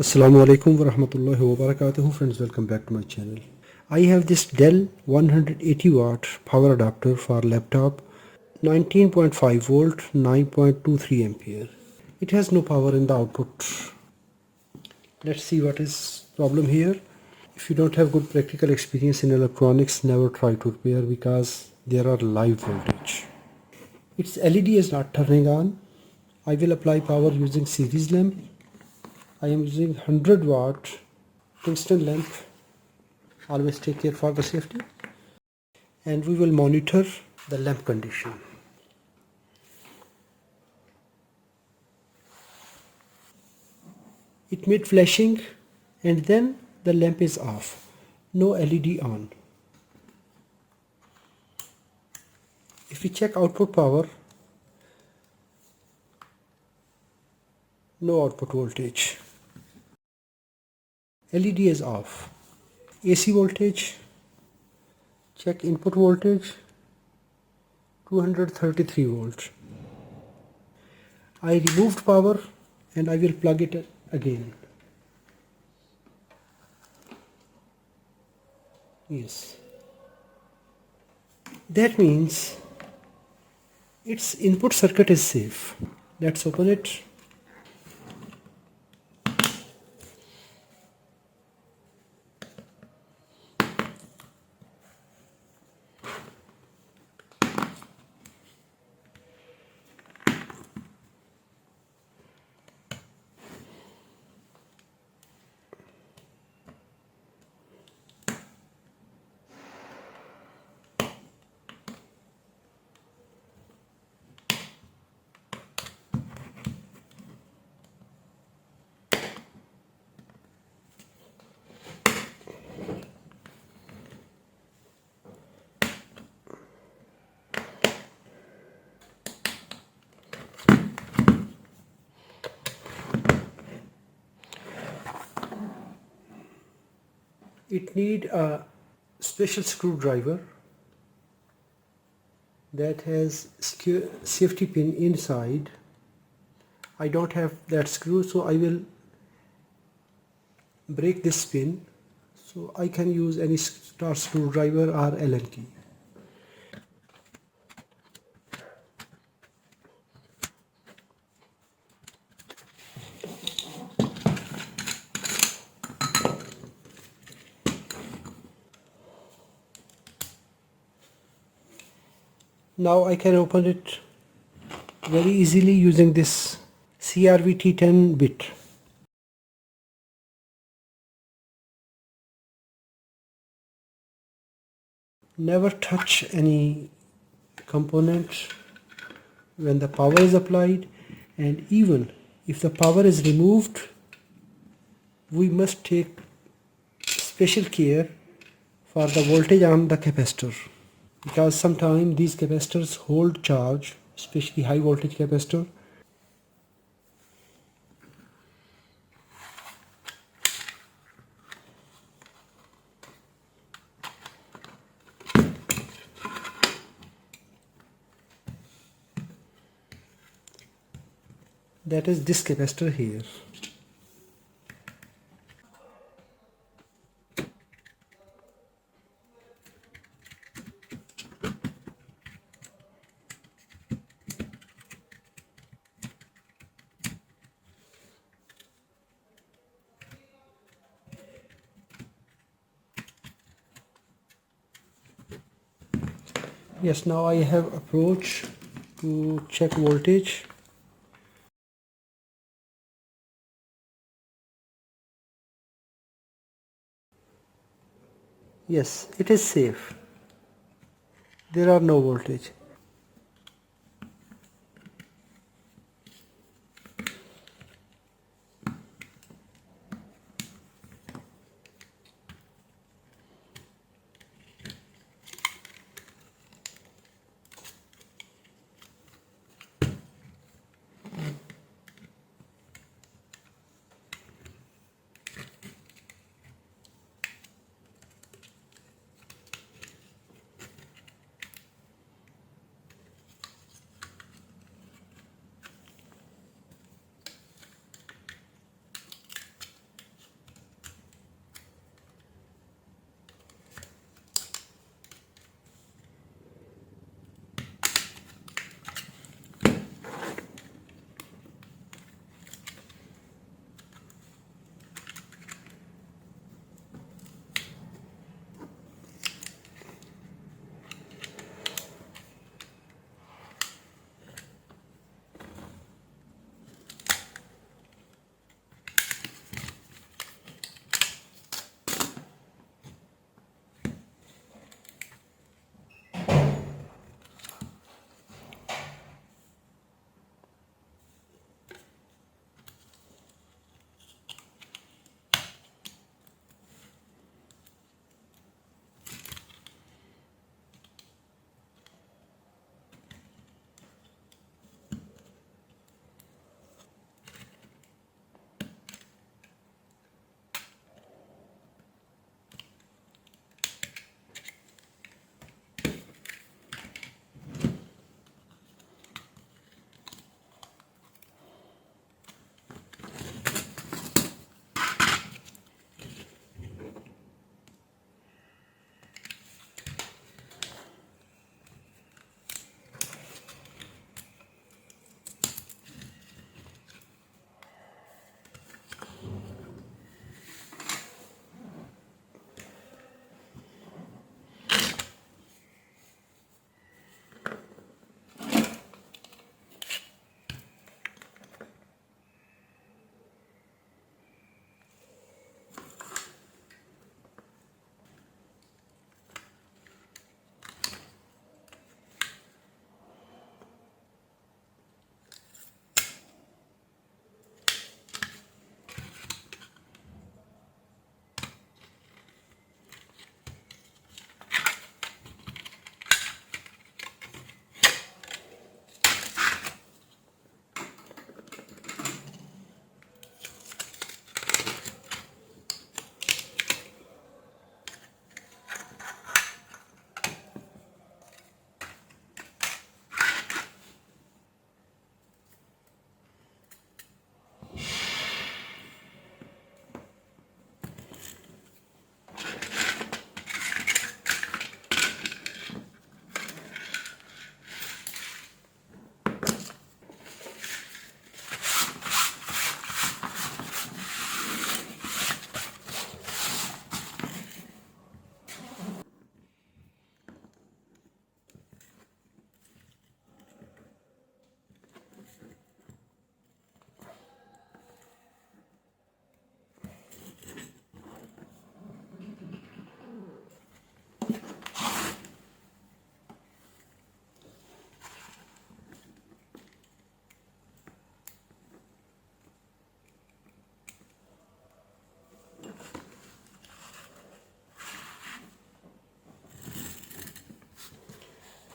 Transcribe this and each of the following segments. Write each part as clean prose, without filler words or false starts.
Assalamu alaikum wa rahmatullahi wa barakatuhu. Friends, welcome back to my channel. I have this Dell 180 watt power adapter for laptop, 19.5 volt, 9.23 ampere. It has no power in the output. Let's see what is problem here. If you don't have good practical experience in electronics, never try to repair because there are live voltage. Its LED is not turning on. I will apply power using series lamp. I am using 100 watt tungsten lamp. Always take care for the safety. And we will monitor the lamp condition. It made flashing and then the lamp is off. No LED on. If we check output power, no output voltage. LED is off. AC voltage, check input voltage, 233 volts. I removed power and I will plug it again. Yes. That means its input circuit is safe. Let's open it. It need a special screwdriver that has safety pin inside. I don't have that screw, so I will break this pin. So I can use any star screwdriver or Allen key. Now I can open it very easily using this CRVT10 bit. Never touch any component when the power is applied, and even if the power is removed, we must take special care for the voltage on the capacitor, because sometimes these capacitors hold charge, especially high voltage capacitor. That is this capacitor here. Yes, now I have approach to check voltage. Yes, it is safe. There are no voltage.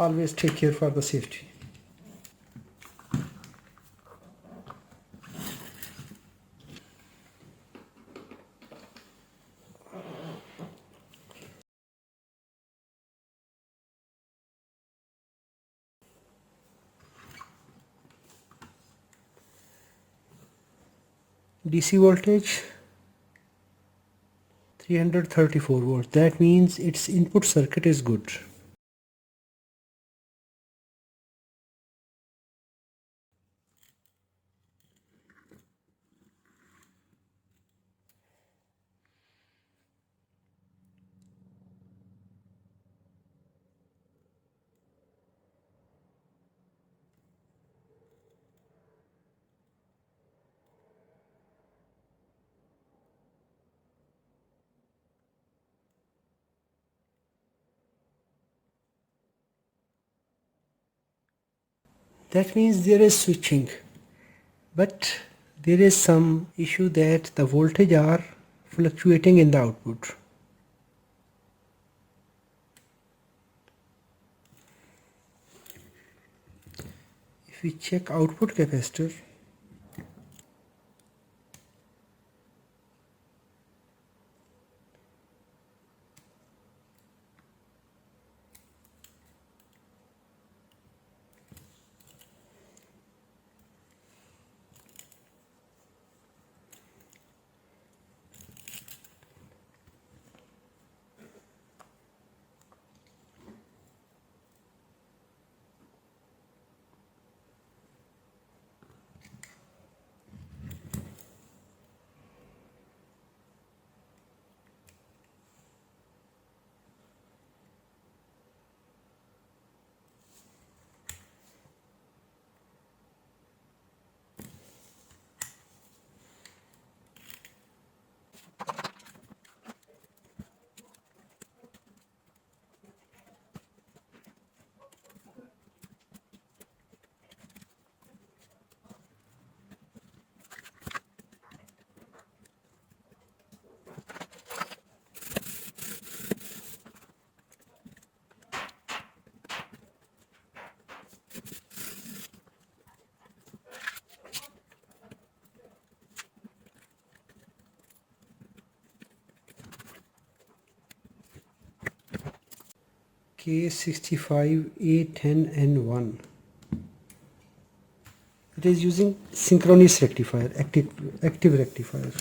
Always take care for the safety. DC voltage 334 volts. That means its input circuit is good. That means there is switching, but there is some issue that the voltage are fluctuating in the output. If we check output capacitor, K65A10N1. It is using synchronous rectifier, active rectifier.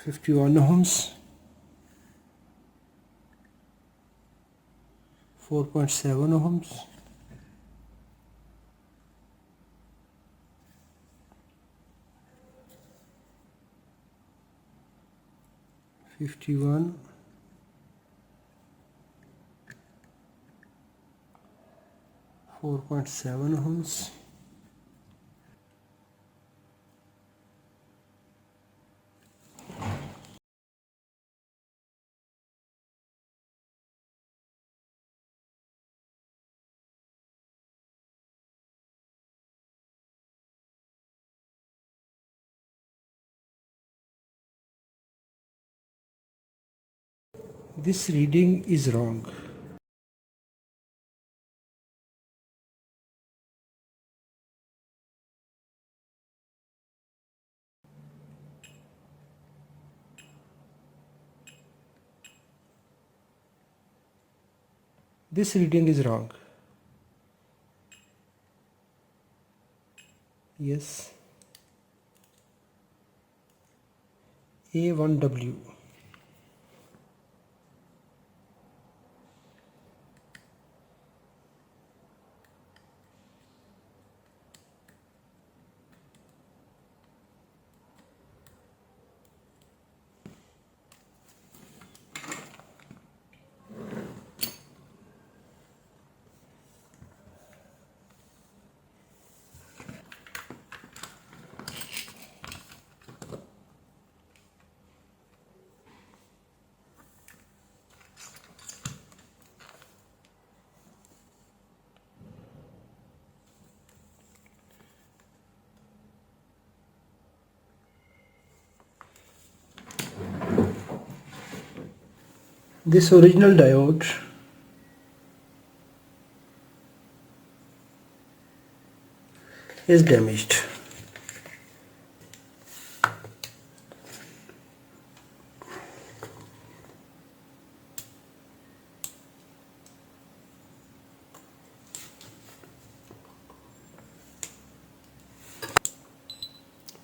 Fifty-one ohms, 4.7 ohms, 51, 4.7 ohms, This reading is wrong. This reading is wrong. Yes. A1W. This original diode is damaged.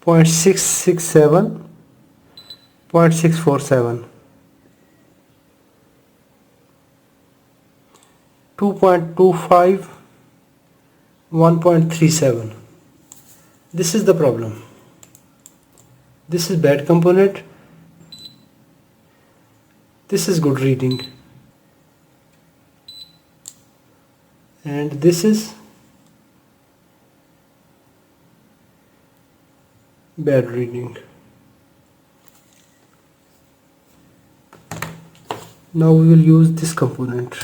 Point 667, 0.647, 2.25, 1.37. This is the problem. This is bad component. This is good reading. And this is bad reading. Now we will use this component.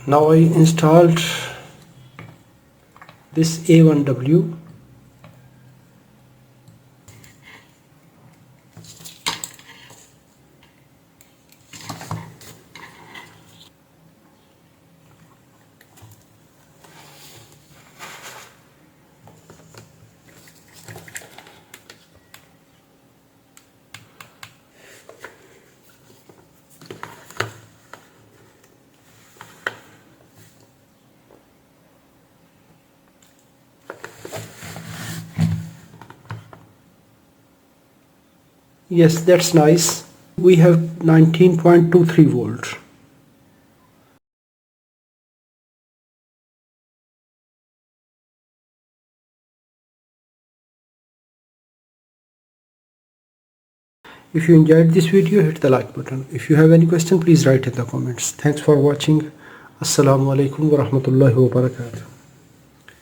Now I installed this A1W. Yes, that's nice. We have 19.23 volts. If you enjoyed this video, hit the like button. If you have any question, please write in the comments. Thanks for watching. Assalamu alaikum wa rahmatullahi wa barakatuh.